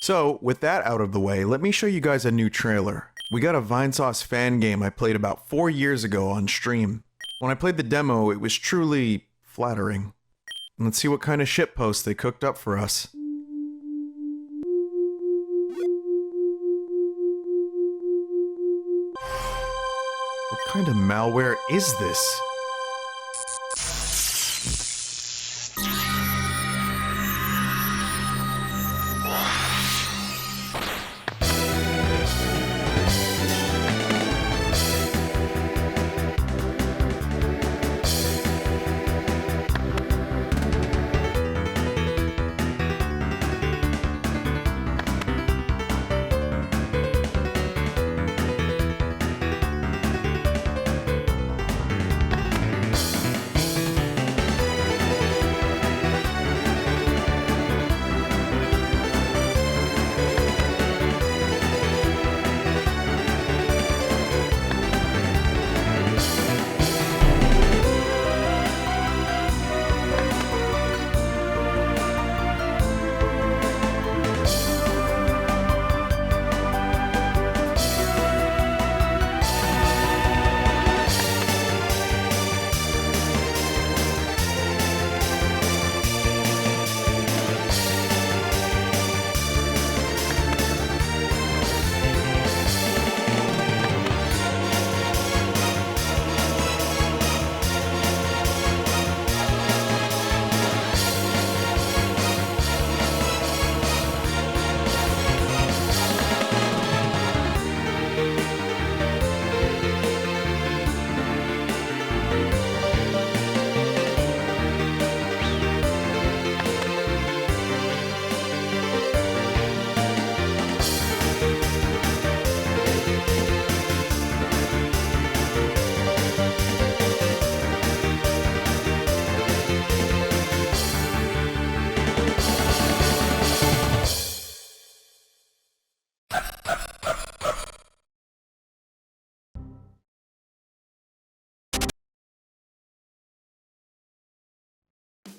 So, with that out of the way, let me show you guys a new trailer. We got a Vinesauce fan game I played about 4 years ago on stream. When I played the demo, it was truly flattering. Let's see what kind of shitpost they cooked up for us. What kind of malware is this?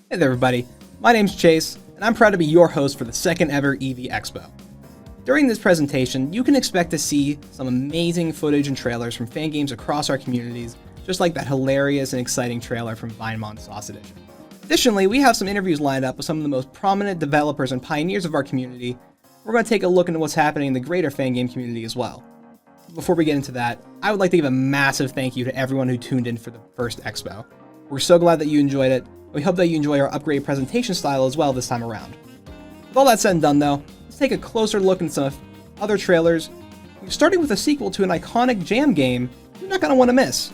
Hey there everybody, my name's Chase, and I'm proud to be your host for the second ever Eevee Expo. During this presentation, you can expect to see some amazing footage and trailers from fan games across our communities, just like that hilarious and exciting trailer from Vinemon Sauce Edition. Additionally, we have some interviews lined up with some of the most prominent developers and pioneers of our community. We're going to take a look into what's happening in the greater fan game community as well. Before we get into that, I would like to give a massive thank you to everyone who tuned in for the first Expo. We're so glad that you enjoyed it. We hope that you enjoy our upgraded presentation style as well this time around. With all that said and done though, let's take a closer look at some other trailers, starting with a sequel to an iconic jam game you're not going to want to miss.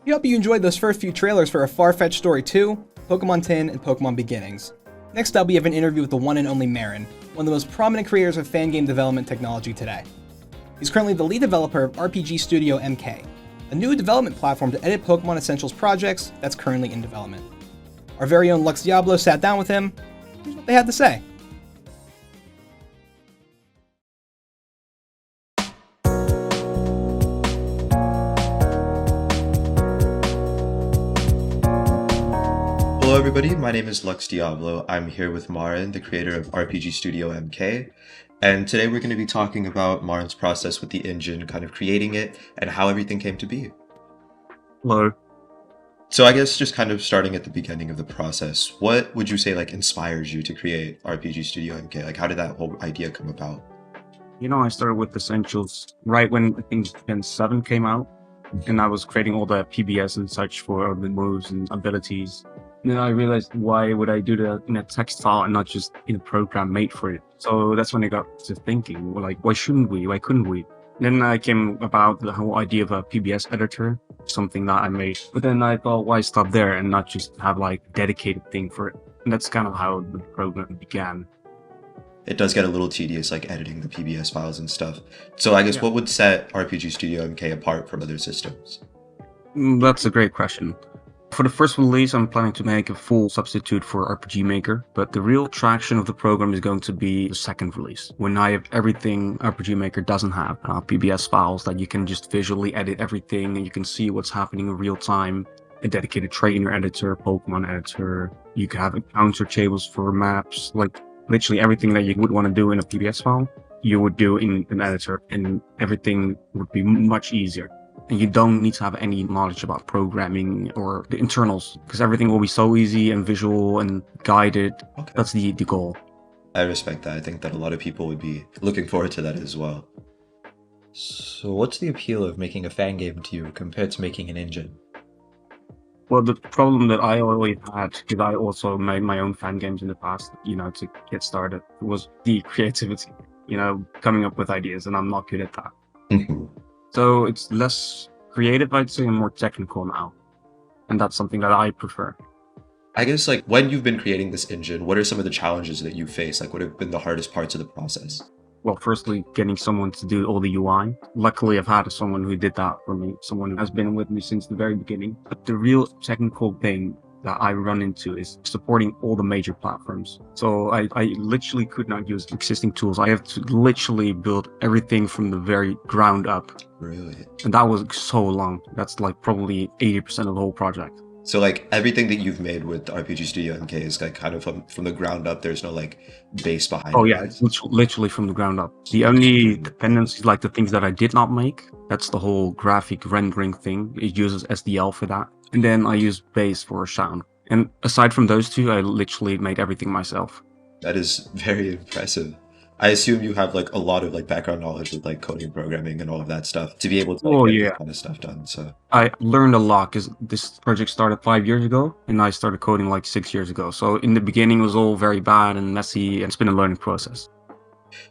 We hope you enjoyed those first few trailers for a Farfetch'd Story II, Pokemon 10, and Pokemon Beginnings. Next up, we have an interview with the one and only Marin, one of the most prominent creators of fan game development technology today. He's currently the lead developer of RPG Studio MK, a new development platform to edit Pokemon Essentials projects that's currently in development. Our very own Lux Diablo sat down with him. Here's what they had to say. Hello everybody, my name is Lux Diablo. I'm here with Marin, the creator of RPG Studio MK, and today we're going to be talking about Marin's process with the engine, kind of creating it, and how everything came to be. Hello. So I guess just kind of starting at the beginning of the process, what would you say like inspires you to create RPG Studio MK? Like how did that whole idea come about? You know, I started with Essentials right when I think Gen 7 came out, and I was creating all the PBS and such for the moves and abilities. And then I realized, why would I do that in a text file and not just in a program made for it? So that's when I got to thinking, well, like, why shouldn't we? Why couldn't we? Then I came about the whole idea of a PBS editor, something that I made. But then I thought, why stop there and not just have like a dedicated thing for it? And that's kind of how the program began. It does get a little tedious, like editing the PBS files and stuff. So I guess what would set RPG Studio MK apart from other systems? That's a great question. For the first release, I'm planning to make a full substitute for RPG Maker, but the real traction of the program is going to be the second release, when I have everything RPG Maker doesn't have. PBS files that you can just visually edit everything, and you can see what's happening in real time. A dedicated trainer editor, Pokemon editor. You can have encounter tables for maps, like literally everything that you would want to do in a PBS file, you would do in an editor, and everything would be much easier. And you don't need to have any knowledge about programming or the internals, because everything will be so easy and visual and guided. Okay. That's the goal. I respect that. I think that a lot of people would be looking forward to that as well. So what's the appeal of making a fan game to you compared to making an engine? Well, the problem that I always had, because I also made my own fan games in the past, you know, to get started, was the creativity, you know, coming up with ideas, and I'm not good at that. So it's less creative, I'd say, and more technical now. And that's something that I prefer. I guess like when you've been creating this engine, what are some of the challenges that you face? Like what have been the hardest parts of the process? Well, firstly, getting someone to do all the UI. Luckily, I've had someone who did that for me, someone who has been with me since the very beginning. But the real technical thing that I run into is supporting all the major platforms. So I literally could not use existing tools. I have to literally build everything from the very ground up. Really? And that was so long. That's like probably 80% of the whole project. So like everything that you've made with RPG Studio MK is like kind of from the ground up. There's no like base behind Oh it, yeah, right? it's literally from the ground up. The only dependencies, like the things that I did not make, that's the whole graphic rendering thing. It uses SDL for that. And then I use base for sound. And aside from those two, I literally made everything myself. That is very impressive. I assume you have like a lot of like background knowledge with like coding and programming and all of that stuff to be able to like Oh get yeah, this kind of stuff done. So I learned a lot because this project started 5 years ago and I started coding like 6 years ago. So in the beginning it was all very bad and messy and it's been a learning process.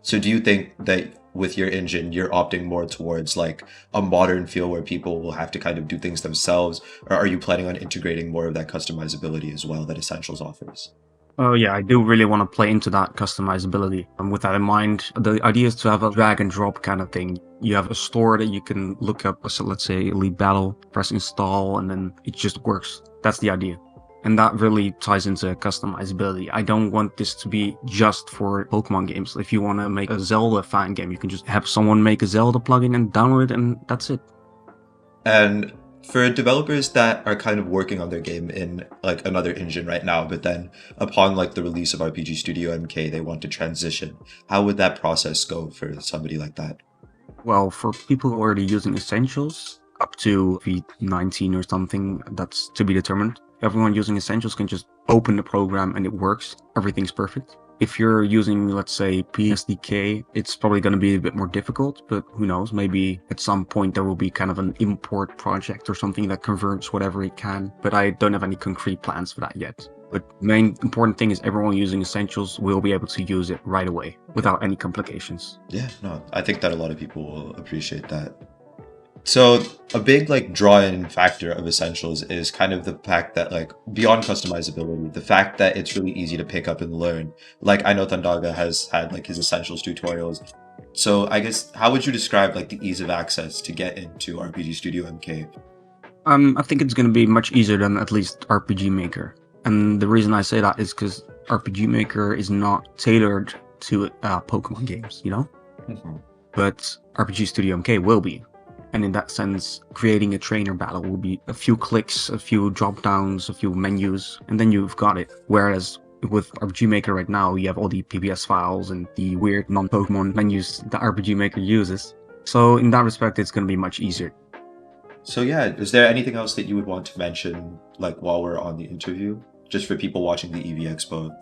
so do you think that with your engine you're opting more towards like a modern feel where people will have to kind of do things themselves, or are you planning on integrating more of that customizability as well that Essentials offers? Oh yeah, I do really want to play into that customizability. And with that in mind, the idea is to have a drag and drop kind of thing. You have a store that you can look up, so let's say Elite Battle, press install, and then it just works. That's the idea. And that really ties into customizability. I don't want this to be just for Pokemon games. If you want to make a Zelda fan game, you can just have someone make a Zelda plugin and download it, and that's it. And for developers that are kind of working on their game in like another engine right now, but then upon like the release of RPG Studio MK, they want to transition, how would that process go for somebody like that? Well, for people who are already using Essentials, up to V19 or something, that's to be determined. Everyone using Essentials can just open the program and it works. Everything's perfect. If you're using, let's say, PSDK, it's probably going to be a bit more difficult, but who knows, maybe at some point there will be kind of an import project or something that converts whatever it can, but I don't have any concrete plans for that yet. But the main important thing is everyone using Essentials will be able to use it right away without any complications. Yeah, no, I think that a lot of people will appreciate that. So a big like draw-in factor of Essentials is kind of the fact that like beyond customizability, the fact that it's really easy to pick up and learn. Like I know Thandaga has had like his Essentials tutorials. So I guess how would you describe like the ease of access to get into RPG Studio MK? I think it's going to be much easier than at least RPG Maker. And the reason I say that is because RPG Maker is not tailored to Pokemon games, you know? But RPG Studio MK will be. And in that sense, creating a trainer battle will be a few clicks, a few drop downs, a few menus, and then you've got it. Whereas with RPG Maker right now, you have all the PBS files and the weird non-Pokemon menus that RPG Maker uses. So in that respect, it's going to be much easier. So yeah, is there anything else that you would want to mention like while we're on the interview? Just for people watching the Eevee Expo?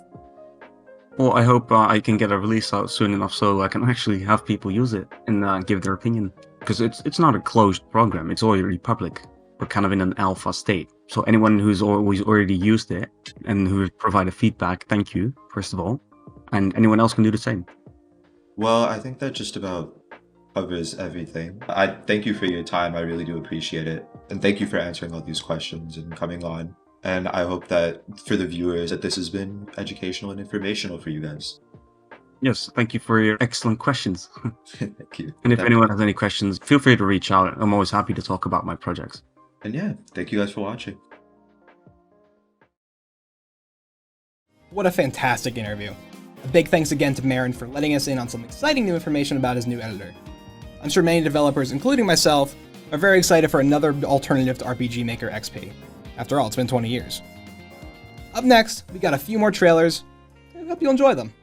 Well, I hope I can get a release out soon enough so I can actually have people use it and give their opinion. Because it's not a closed program, it's already public. We're kind of in an alpha state. So anyone who's already used it and who provided feedback, thank you, first of all. And anyone else can do the same. Well, I think that just about covers everything. I thank you for your time. I really do appreciate it. And thank you for answering all these questions and coming on. And I hope that for the viewers that this has been educational and informational for you guys. Yes, thank you for your excellent questions. Thank you. And if anyone has any questions, feel free to reach out. I'm always happy to talk about my projects. And yeah, thank you guys for watching. What a fantastic interview. A big thanks again to Marin for letting us in on some exciting new information about his new editor. I'm sure many developers, including myself, are very excited for another alternative to RPG Maker XP. After all, it's been 20 years. Up next, we got a few more trailers. I hope you'll enjoy them.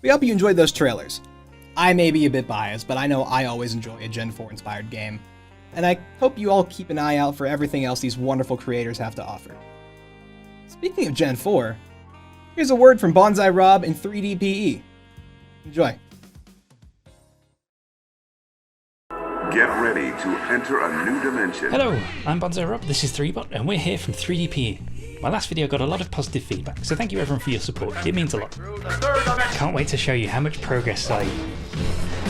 We hope you enjoyed those trailers. I may be a bit biased, but I know I always enjoy a Gen 4 inspired game. And I hope you all keep an eye out for everything else these wonderful creators have to offer. Speaking of Gen 4, here's a word from Bonsai Rob in 3DPE. Enjoy. Get ready to enter a new dimension. Hello, I'm Bonsai Rob, this is 3bot, and we're here from 3DPE. My last video got a lot of positive feedback, so thank you everyone for your support, it means a lot. Can't wait to show you how much progress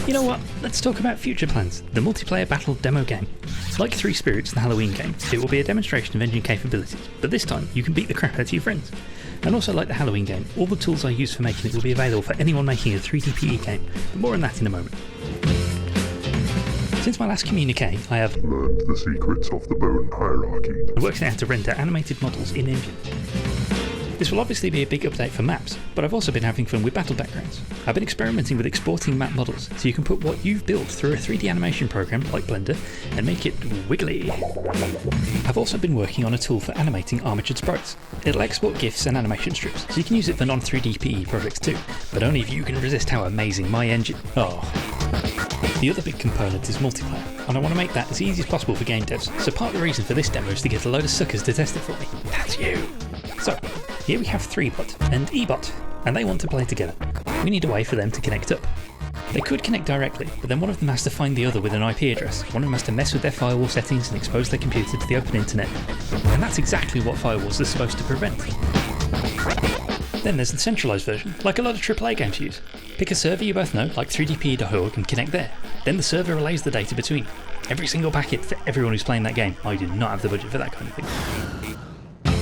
You know what, let's talk about future plans. The multiplayer battle demo game. Like Three Spirits, the Halloween game, it will be a demonstration of engine capabilities, but this time you can beat the crap out of your friends. And also like the Halloween game, all the tools I use for making it will be available for anyone making a 3DPE game, but more on that in a moment. Since my last communique, I have learned the secrets of the bone hierarchy. worked out how to render animated models in engine. This will obviously be a big update for maps, but I've also been having fun with battle backgrounds. I've been experimenting with exporting map models, so you can put what you've built through a 3D animation program like Blender and make it wiggly. I've also been working on a tool for animating armatured sprites. It'll export GIFs and animation strips, so you can use it for non-3D-PE projects too, but only if you can resist how amazing my engine. The other big component is multiplayer, and I want to make that as easy as possible for game devs, so part of the reason for this demo is to get a load of suckers to test it for me. That's you! So, here we have 3bot and Eebot, and they want to play together. We need a way for them to connect up. They could connect directly, but then one of them has to find the other with an IP address. One of them has to mess with their firewall settings and expose their computer to the open internet. And that's exactly what firewalls are supposed to prevent. Then there's the centralized version, like a lot of AAA games use. Pick a server you both know, like 3dpe.org, and connect there. Then the server relays the data between. Every single packet for everyone who's playing that game. I do not have the budget for that kind of thing.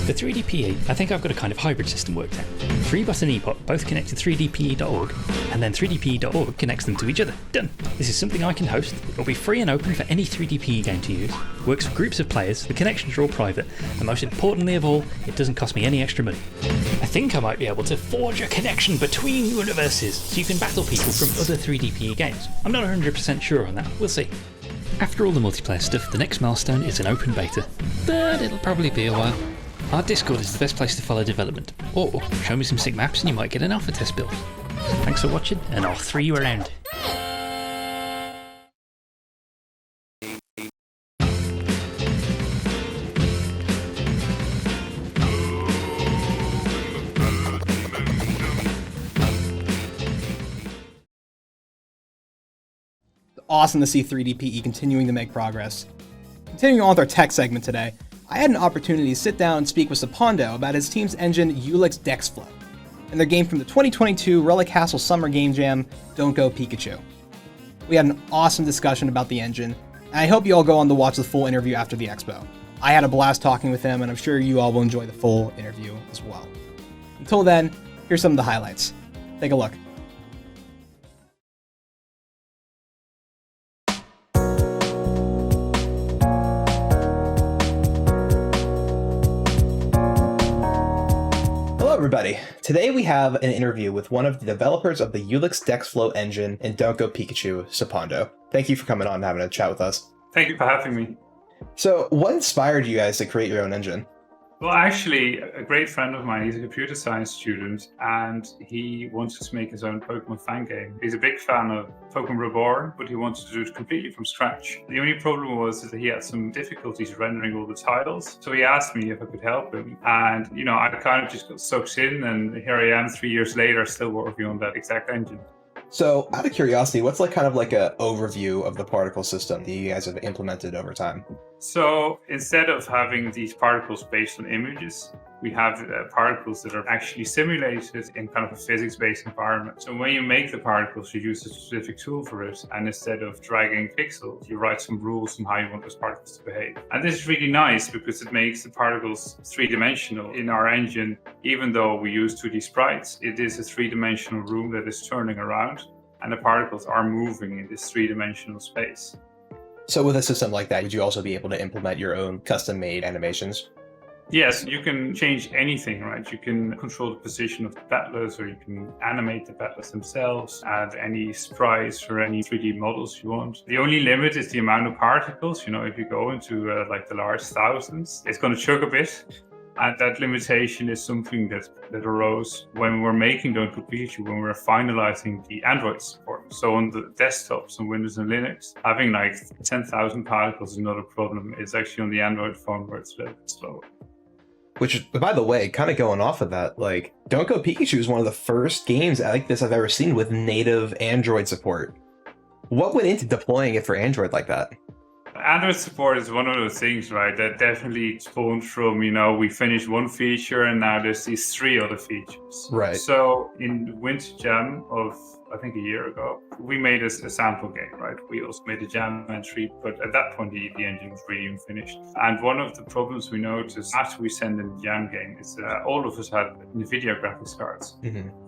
For 3DPE, I think I've got a kind of hybrid system worked out. 3bot and Eebot both connect to 3dpe.org, and then 3dpe.org connects them to each other. Done! This is something I can host, it'll be free and open for any 3DPE game to use, works for groups of players, the connections are all private, and most importantly of all, it doesn't cost me any extra money. I think I might be able to forge a connection between universes, so you can battle people from other 3DPE games. I'm not 100% sure on that, we'll see. After all the multiplayer stuff, the next milestone is an open beta, but it'll probably be a while. Our Discord is the best place to follow development, or show me some sick maps and you might get an alpha test build. Thanks for watching, and I'll 3 you around. Awesome to see 3DPE continuing to make progress. Continuing on with our tech segment today, I had an opportunity to sit down and speak with Sipondo about his team's engine Ulix Dexflow, and their game from the 2022 Relic Castle Summer Game Jam, Don't Go Pikachu. We had an awesome discussion about the engine, and I hope you all go on to watch the full interview after the expo. I had a blast talking with him, and I'm sure you all will enjoy the full interview as well. Until then, here's some of the highlights. Take a look. Everybody. Today we have an interview with one of the developers of the Ulix Dexflow engine in Don't Go Pikachu, Sipondo. Thank you for coming on and having a chat with us. Thank you for having me. So, what inspired you guys to create your own engine? Well, actually, a great friend of mine, he's a computer science student, and he wanted to make his own Pokemon fan game. He's a big fan of Pokemon Reborn, but he wanted to do it completely from scratch. The only problem was that he had some difficulties rendering all the tiles, so he asked me if I could help him. And, you know, I kind of just got sucked in, and here I am 3 years later, still working on that exact engine. So, out of curiosity, what's like kind of like an overview of the particle system that you guys have implemented over time? So instead of having these particles based on images, we have particles that are actually simulated in kind of a physics-based environment. So when you make the particles, you use a specific tool for it. And instead of dragging pixels, you write some rules on how you want those particles to behave. And this is really nice because it makes the particles three-dimensional in our engine. Even though we use 2D sprites, it is a three-dimensional room that is turning around, and the particles are moving in this three-dimensional space. So with a system like that, would you also be able to implement your own custom-made animations? Yes, you can change anything, right? You can control the position of the battlers, or you can animate the battlers themselves, add any sprites or any 3D models you want. The only limit is the amount of particles. You know, if you go into like the large thousands, it's going to choke a bit. And that limitation is something that arose when we were making Don't Go Pikachu, when we were finalizing the Android support. So on the desktops on Windows and Linux, having like 10,000 particles is not a problem. It's actually on the Android phone where it's a little bit slower. Which, by the way, kind of going off of that, like, Don't Go Pikachu is one of the first games like this I've ever seen with native Android support. What went into deploying it for Android like that? Android support is one of those things, right, that definitely spawned from, we finished one feature and now there's these 3 other features. Right. So in the Winter Jam of, I think, a year ago, we made a sample game, right? We also made a jam entry, but at that point, the engine was really unfinished. And one of the problems we noticed after we sent in the jam game is that all of us had NVIDIA graphics cards,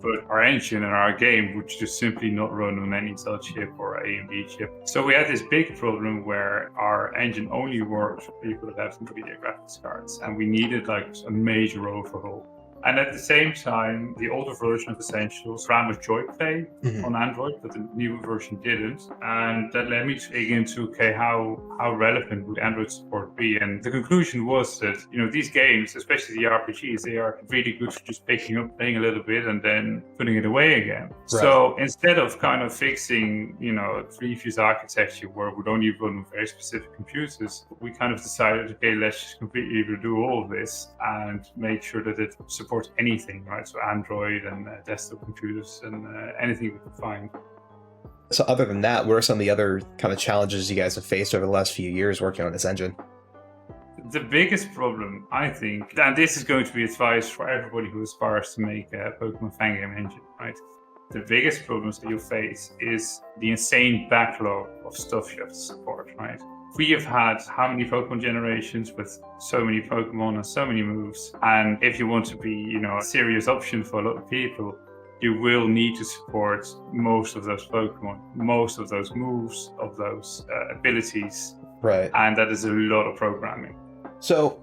but our engine and our game would just simply not run on any Intel chip or AMD chip. So we had this big problem where our engine only worked for people that have NVIDIA graphics cards, and we needed like a major overhaul. And at the same time, the older version of Essentials ran with Joyplay on Android, but the newer version didn't. And that led me to dig into, okay, how relevant would Android support be? And the conclusion was that, these games, especially the RPGs, they are really good for just picking up, playing a little bit, and then putting it away again. Right. So instead of kind of fixing, a three-fuse architecture where we'd only run with very specific computers, we kind of decided, okay, let's just completely redo all of this and make sure that it supports anything, right? So Android and desktop computers and anything we could find. So other than that, what are some of the other kind of challenges you guys have faced over the last few years working on this engine? The biggest problem, I think, and this is going to be advice for everybody who aspires to make a Pokemon fan game engine, right? The biggest problems that you'll face is the insane backlog of stuff you have to support, right? We have had how many Pokemon generations with so many Pokemon and so many moves, and if you want to be, a serious option for a lot of people, you will need to support most of those Pokemon, most of those moves, of those abilities. Right. And that is a lot of programming. So,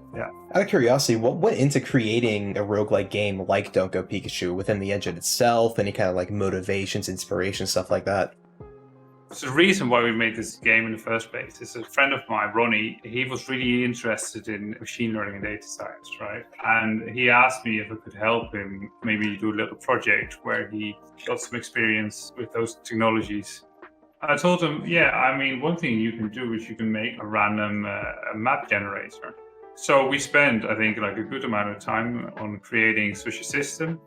out of curiosity, what went into creating a roguelike game like Don't Go Pikachu within the engine itself? Any kind of like motivations, inspiration, stuff like that? So the reason why we made this game in the first place is a friend of mine, Ronnie, he was really interested in machine learning and data science, right? And he asked me if I could help him maybe do a little project where he got some experience with those technologies. I told him, one thing you can do is you can make a random map generator. So we spent, I think, like a good amount of time on creating such a system.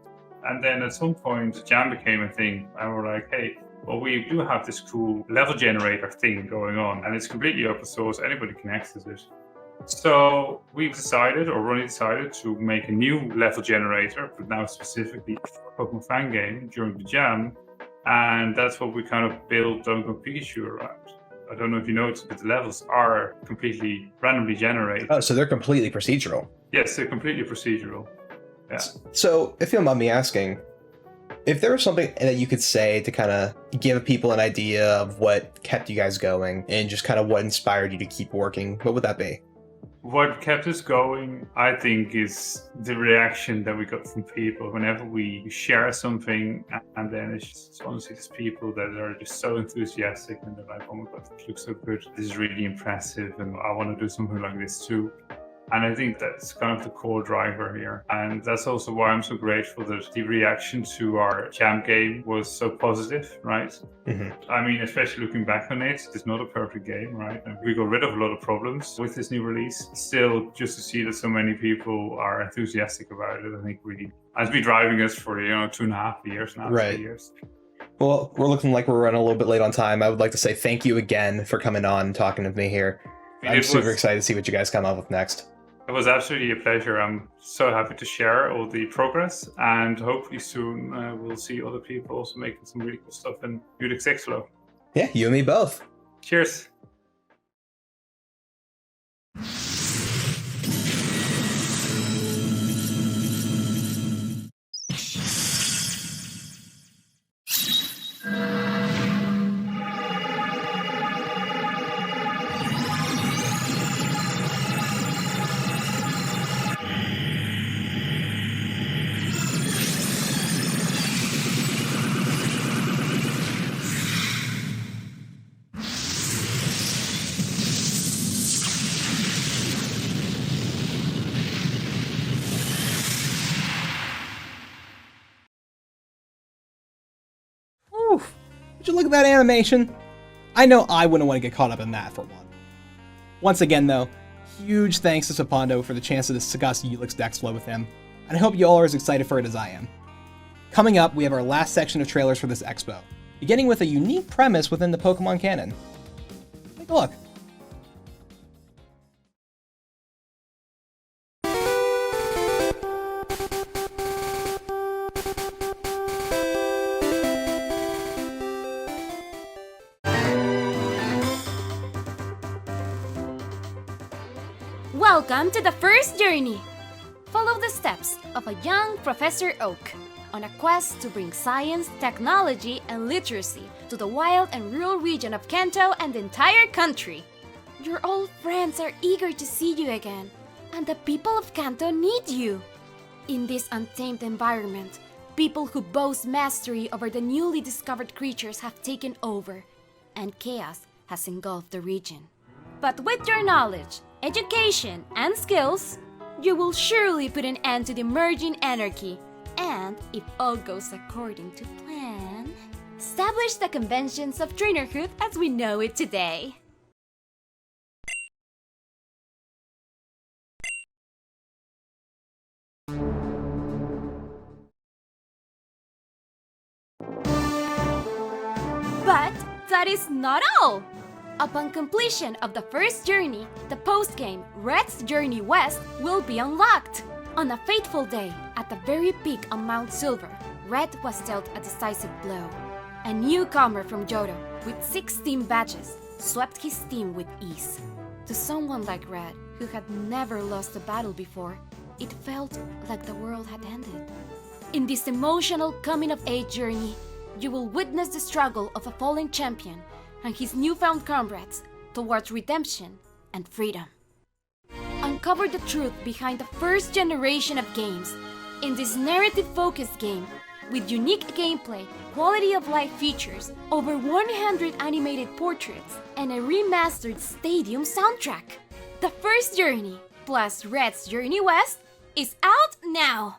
And then at some point, Jam became a thing. And we're like, hey, well, we do have this cool level generator thing going on, and it's completely open source. Anybody can access it. So we decided, or Ronnie decided, to make a new level generator, but now specifically for Pokemon fan game during the jam. And that's what we kind of built Don't Go Pikachu around. I don't know if you noticed, but the levels are completely randomly generated. Oh, so they're completely procedural. Yes, they're completely procedural. Yeah. So, if you don't mind me asking, if there was something that you could say to kind of give people an idea of what kept you guys going and just kind of what inspired you to keep working, what would that be? What kept us going, I think, is the reaction that we got from people whenever we share something, and then it's just honestly these people that are just so enthusiastic and they're like, oh my god, this looks so good, this is really impressive, and I want to do something like this too. And I think that's kind of the core driver here. And that's also why I'm so grateful that the reaction to our jam game was so positive, right? I mean, especially looking back on it, it's not a perfect game, right? And we got rid of a lot of problems with this new release. Still, just to see that so many people are enthusiastic about it, I think really has been driving us for, 2.5 years now, right. 3 years. Well, we're looking like we're running a little bit late on time. I would like to say thank you again for coming on and talking with me here. I'm super excited to see what you guys come up with next. It was absolutely a pleasure. I'm so happy to share all the progress, and hopefully soon we'll see other people also making some really cool stuff in Ulix Dexflow. Yeah, you and me both. Cheers. Would you look at that animation? I know I wouldn't want to get caught up in that for one. Once again though, huge thanks to Sipondo for the chance to discuss Ulix Dexflow with him, and I hope you all are as excited for it as I am. Coming up, we have our last section of trailers for this expo, beginning with a unique premise within the Pokemon canon. Take a look. Welcome to the first journey! Follow the steps of a young Professor Oak on a quest to bring science, technology, and literacy to the wild and rural region of Kanto and the entire country. Your old friends are eager to see you again, and the people of Kanto need you. In this untamed environment, people who boast mastery over the newly discovered creatures have taken over, and chaos has engulfed the region. But with your knowledge, education, and skills, you will surely put an end to the emerging anarchy, and if all goes according to plan, establish the conventions of trainerhood as we know it today. But that is not all! Upon completion of the first journey, the post-game Red's Journey West will be unlocked. On a fateful day, at the very peak of Mount Silver, Red was dealt a decisive blow. A newcomer from Johto, with 6 team badges, swept his team with ease. To someone like Red, who had never lost a battle before, it felt like the world had ended. In this emotional coming-of-age journey, you will witness the struggle of a fallen champion and his newfound comrades towards redemption and freedom. Uncover the truth behind the first generation of games in this narrative-focused game with unique gameplay, quality of life features, over 100 animated portraits, and a remastered stadium soundtrack. The first journey plus Red's Journey West is out now!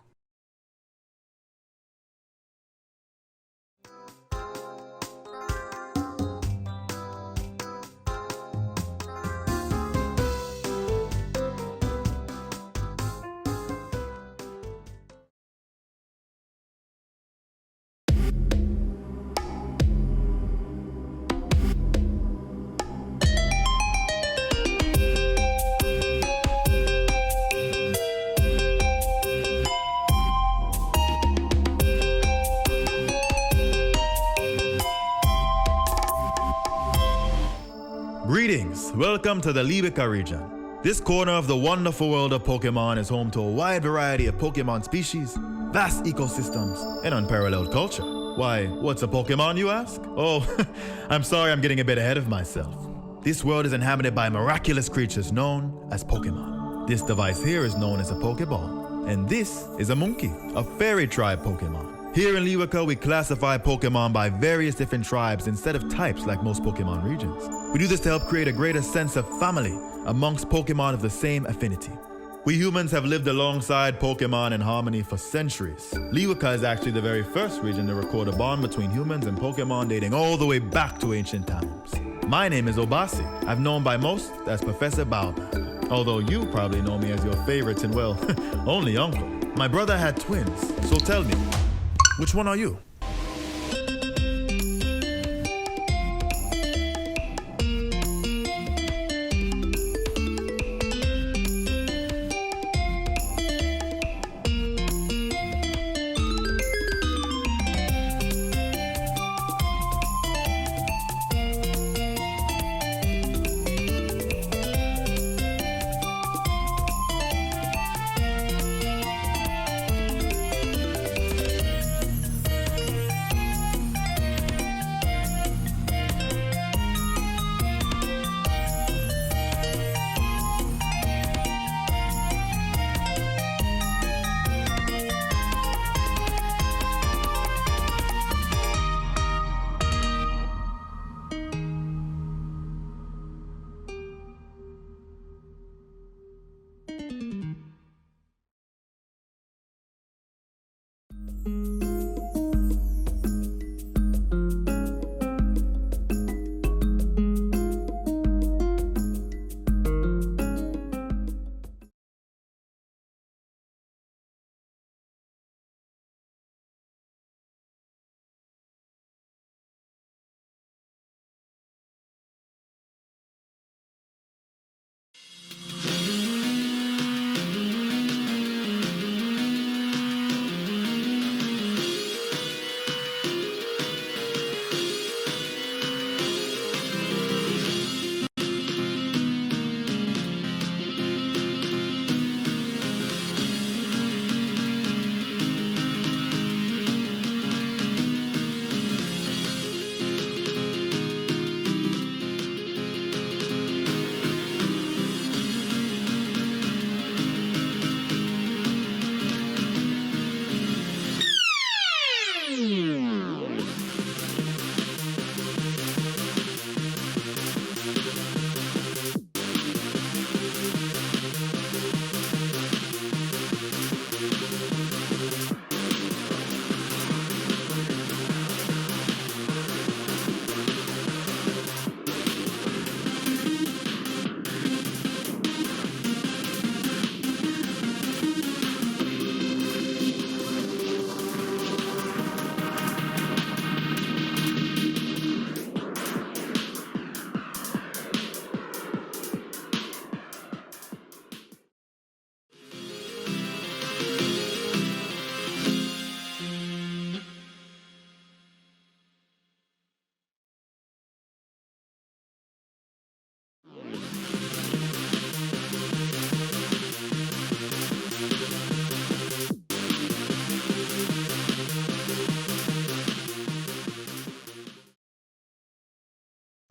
Greetings, welcome to the Libica region. This corner of the wonderful world of Pokemon is home to a wide variety of Pokemon species, vast ecosystems, and unparalleled culture. Why, what's a Pokemon, you ask? Oh, I'm sorry I'm getting a bit ahead of myself. This world is inhabited by miraculous creatures known as Pokemon. This device here is known as a Pokeball, and this is a monkey, a fairy tribe Pokemon. Here in Libica, we classify Pokemon by various different tribes instead of types like most Pokemon regions. We do this to help create a greater sense of family amongst Pokemon of the same affinity. We humans have lived alongside Pokemon in harmony for centuries. Libica is actually the very first region to record a bond between humans and Pokemon dating all the way back to ancient times. My name is Obasi. I'm known by most as Professor Baobab, although you probably know me as your favorites and, well, only uncle. My brother had twins, so tell me, which one are you?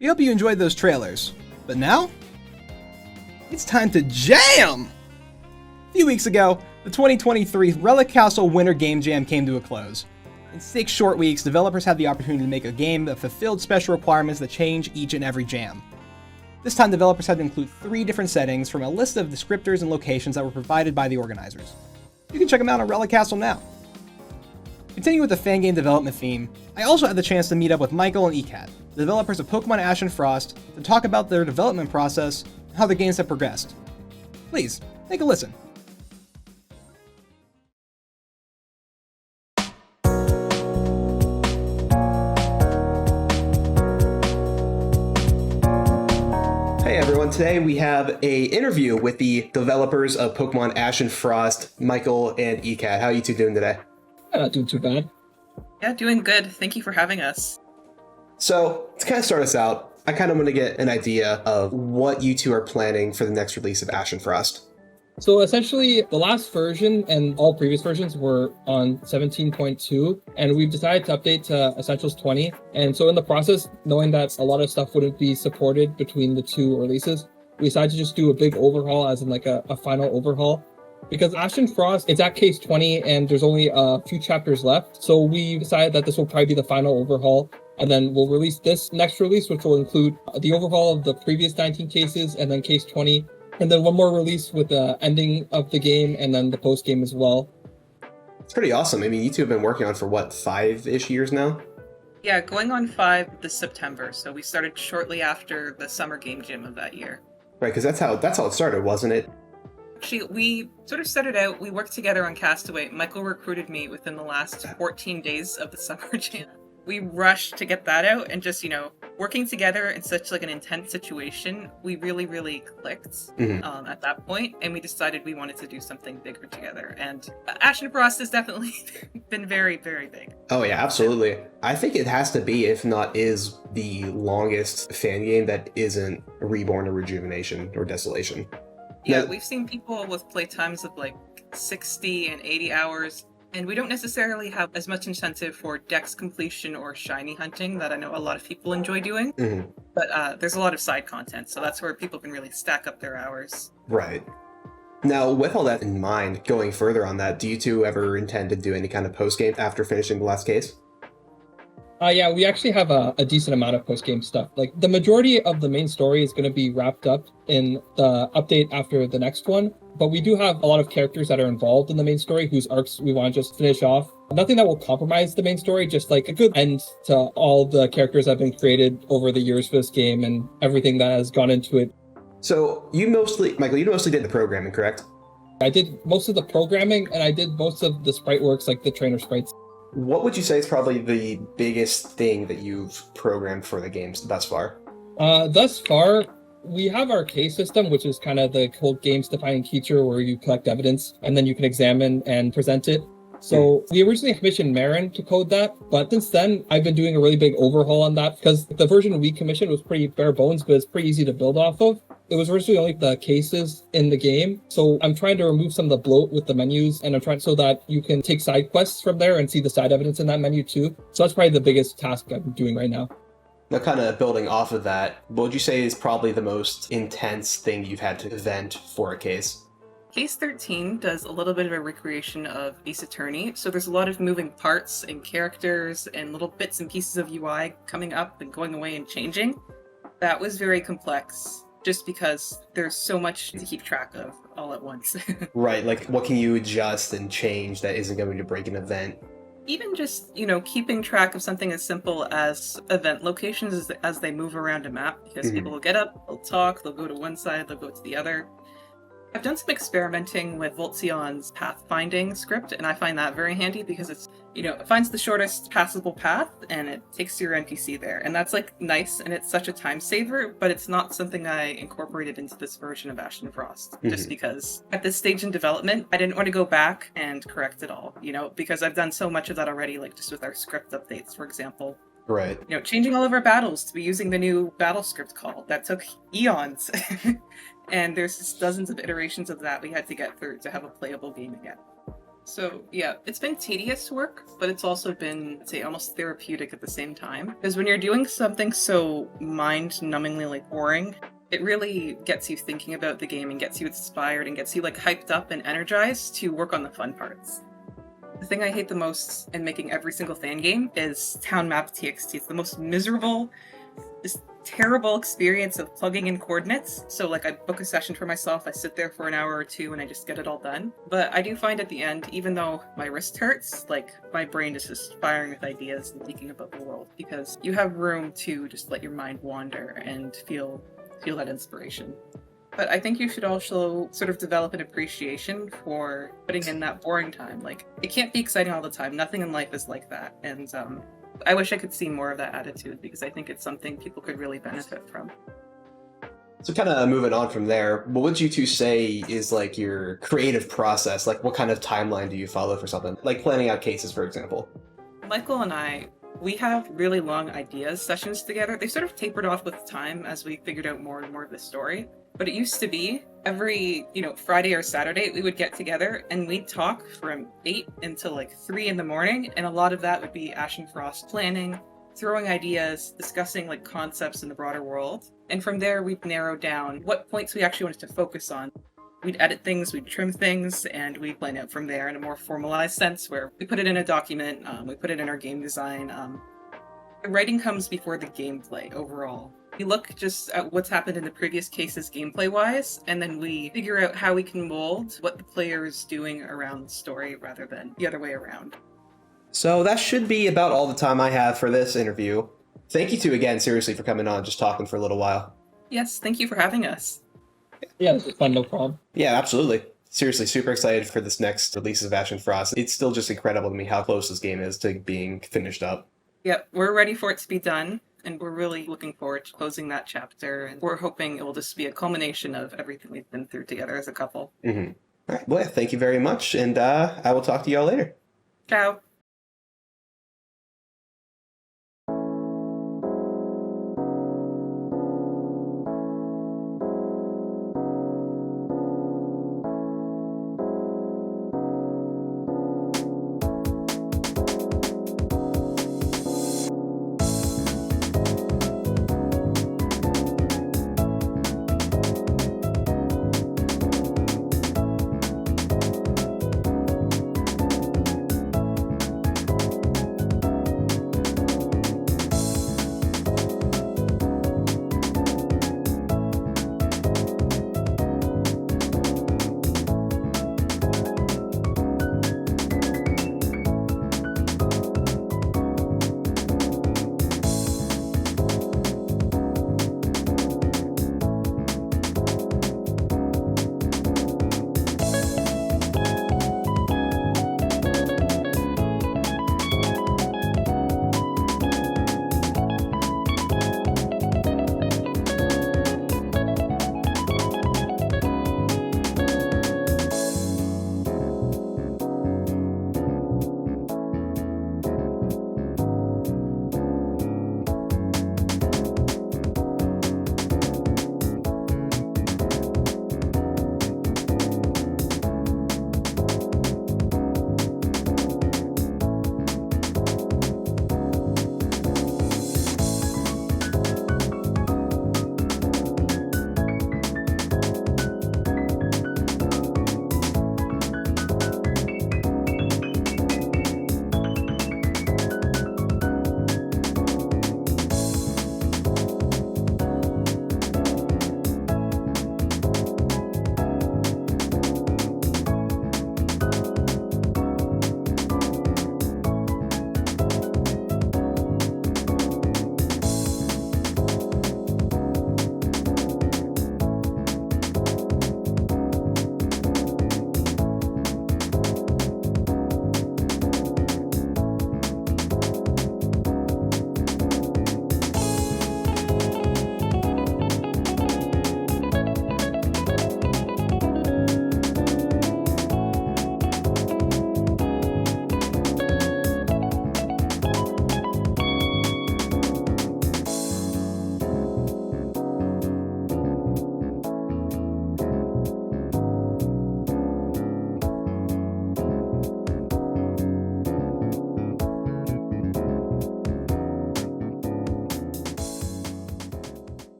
We hope you enjoyed those trailers. But now, it's time to jam! A few weeks ago, the 2023 Relic Castle Winter Game Jam came to a close. In 6 short weeks, developers had the opportunity to make a game that fulfilled special requirements that change each and every jam. This time, developers had to include 3 different settings from a list of descriptors and locations that were provided by the organizers. You can check them out on Relic Castle now. Continuing with the fan game development theme, I also had the chance to meet up with Michael and Ekat, the developers of Pokemon Ashen Frost, to talk about their development process and how the games have progressed. Please, take a listen. Hey everyone, today we have an interview with the developers of Pokemon Ashen Frost, Michael and Ekat. How are you two doing today? Not doing too bad. Yeah, doing good. Thank you for having us. So, to kind of start us out, I kind of want to get an idea of what you two are planning for the next release of Ashen Frost. So essentially, the last version and all previous versions were on 17.2, and we've decided to update to Essentials 20. And so in the process, knowing that a lot of stuff wouldn't be supported between the 2 releases, we decided to just do a big overhaul, as in like a final overhaul. Because Ashen Frost, it's at case 20 and there's only a few chapters left. So we decided that this will probably be the final overhaul. And then we'll release this next release, which will include the overhaul of the previous 19 cases and then case 20. And then one more release with the ending of the game and then the post game as well. It's pretty awesome. I mean, you two have been working on for what, 5-ish years now? Yeah, going on 5 this September. So we started shortly after the summer game jam of that year. Right, because that's how it started, wasn't it? Actually, we sort of started out, we worked together on Castaway. Michael recruited me within the last 14 days of the summer jam. We rushed to get that out, and just, working together in such like an intense situation, we really, really clicked at that point, and we decided we wanted to do something bigger together. And Ashen Frost has definitely been very, very big. Oh yeah, absolutely. I think it has to be, if not is, the longest fan game that isn't Reborn or Rejuvenation or Desolation. Yeah, we've seen people with playtimes of like 60 and 80 hours, and we don't necessarily have as much incentive for dex completion or shiny hunting that I know a lot of people enjoy doing, but there's a lot of side content, so that's where people can really stack up their hours. Right. Now, with all that in mind, going further on that, do you two ever intend to do any kind of post-game after finishing the last case? Yeah, we actually have a decent amount of post-game stuff. Like, the majority of the main story is going to be wrapped up in the update after the next one, but we do have a lot of characters that are involved in the main story whose arcs we want to just finish off. Nothing that will compromise the main story, just like a good end to all the characters that have been created over the years for this game and everything that has gone into it. So, Michael, you mostly did the programming, correct? I did most of the programming, and I did most of the sprite works, like the trainer sprites. What would you say is probably the biggest thing that you've programmed for the games thus far? Thus far, we have our case system, which is kind of the whole game's defining feature where you collect evidence and then you can examine and present it. So we originally commissioned Marin to code that, but since then I've been doing a really big overhaul on that because the version we commissioned was pretty bare bones, but it's pretty easy to build off of. It was originally only the cases in the game, so I'm trying to remove some of the bloat with the menus, and I'm trying so that you can take side quests from there and see the side evidence in that menu too. So that's probably the biggest task I'm doing right now. Now, kind of building off of that, what would you say is probably the most intense thing you've had to event for a case? Case 13 does a little bit of a recreation of Ace Attorney, so there's a lot of moving parts and characters and little bits and pieces of UI coming up and going away and changing. That was very complex, just because there's so much to keep track of all at once. Right, like what can you adjust and change that isn't going to break an event? Even just, keeping track of something as simple as event locations as they move around a map, because people will get up, they'll talk, they'll go to one side, they'll go to the other. I've done some experimenting with Voltsion's pathfinding script, and I find that very handy because it's, it finds the shortest passable path and it takes your NPC there. And that's nice, and it's such a time saver, but it's not something I incorporated into this version of Ashen Frost, just because at this stage in development, I didn't want to go back and correct it all, because I've done so much of that already, like just with our script updates, for example. Right. Changing all of our battles to be using the new battle script call. That took eons. And there's just dozens of iterations of that we had to get through to have a playable game again. So yeah, it's been tedious work, but it's also been, I'd say, almost therapeutic at the same time. Because when you're doing something so mind-numbingly like boring, it really gets you thinking about the game and gets you inspired and gets you like hyped up and energized to work on the fun parts. The thing I hate the most in making every single fan game is town map TXT. It's the most miserable, just terrible experience of plugging in coordinates. So like I book a session for myself, I sit there for an hour or two and I just get it all done. But I do find at the end, even though my wrist hurts, like my brain is just firing with ideas and thinking about the world, because you have room to just let your mind wander and feel that inspiration. But I think you should also sort of develop an appreciation for putting in that boring time. Like, it can't be exciting all the time. Nothing in life is like that. And I wish I could see more of that attitude, because I think it's something people could really benefit from. So kind of moving on from there, what would you two say is like your creative process? Like what kind of timeline do you follow for something? Like planning out cases, for example. Michael and I, we have really long ideas sessions together. They sort of tapered off with time as we figured out more and more of the story. But it used to be every, Friday or Saturday, we would get together and we'd talk from 8 until like 3 in the morning. And a lot of that would be Ashen Frost planning, throwing ideas, discussing like concepts in the broader world. And from there, we'd narrow down what points we actually wanted to focus on. We'd edit things, we'd trim things, and we'd plan out from there in a more formalized sense where we put it in a document, we put it in our game design. The writing comes before the gameplay overall. We look just at what's happened in the previous cases gameplay-wise, and then we figure out how we can mold what the player is doing around the story rather than the other way around. So that should be about all the time I have for this interview. Thank you two again, seriously, for coming on, just talking for a little while. Yes, thank you for having us. Yeah, this is fun, no problem. Yeah, absolutely. Seriously, super excited for this next release of Ashen Frost. It's still just incredible to me how close this game is to being finished up. Yep, we're ready for it to be done, and we're really looking forward to closing that chapter, and we're hoping it will just be a culmination of everything we've been through together as a couple. Mm-hmm. All right, well, thank you very much, and I will talk to y'all later. Ciao.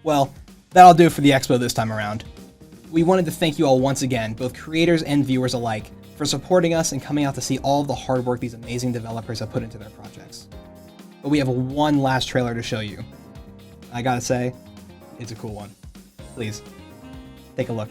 Well, that'll do it for the Expo this time around. We wanted to thank you all once again, both creators and viewers alike, for supporting us and coming out to see all of the hard work these amazing developers have put into their projects. But we have one last trailer to show you. I gotta say, it's a cool one. Please, take a look.